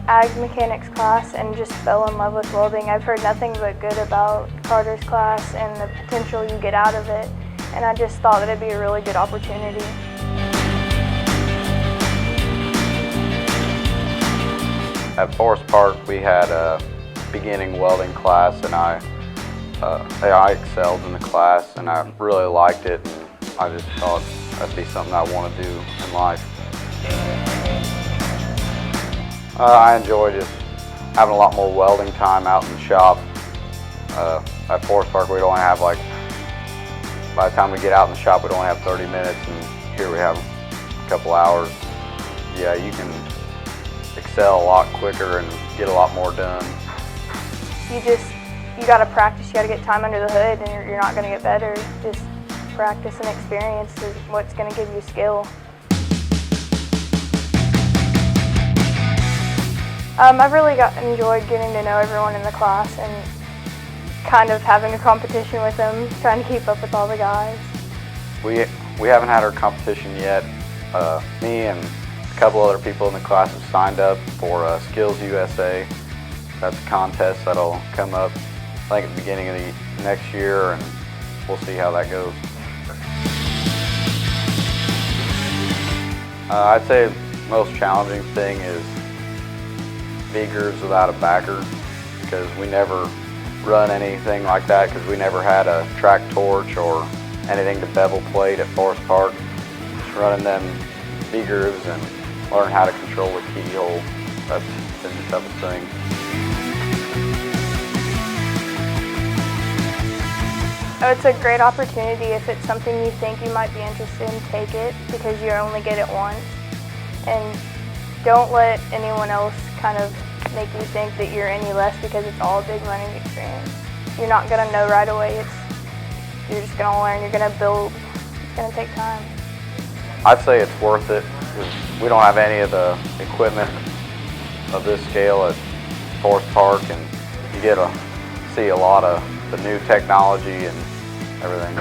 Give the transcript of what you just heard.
ag mechanics class and just fell in love with welding. I've heard nothing but good about Carter's class and the potential you get out of it, and I just thought that it'd be a really good opportunity. At Forest Park, we had a beginning welding class, and I excelled in the class, and I really liked it. And I just thought that'd be something I want to do in life. I enjoy just having a lot more welding time out in the shop. At Forest Park, we'd only have by the time we get out in the shop, we'd only have 30 minutes, and here we have a couple hours. Yeah, you can excel a lot quicker and get a lot more done. You got to practice, you got to get time under the hood, and you're not going to get better. Just practice and experience is what's going to give you skill. I've really enjoyed getting to know everyone in the class and kind of having a competition with them, trying to keep up with all the guys. We haven't had our competition yet. Me and a couple other people in the class have signed up for Skills USA. That's a contest that'll come up, I think, at the beginning of the next year, and we'll see how that goes. I'd say the most challenging thing is V-grooves without a backer, because we never run anything like that because we never had a track torch or anything to bevel plate at Forest Park. Just running them V-grooves and learn how to control the keyhole, that's been the toughest thing. Oh, it's a great opportunity. If it's something you think you might be interested in, take it, because you only get it once. And don't let anyone else kind of make you think that you're any less, because it's all a big learning experience. You're not going to know right away. You're just going to learn. You're going to build. It's going to take time. I'd say it's worth it, because we don't have any of the equipment of this scale at Forest Park, and you get to see a lot of the new technology and everything.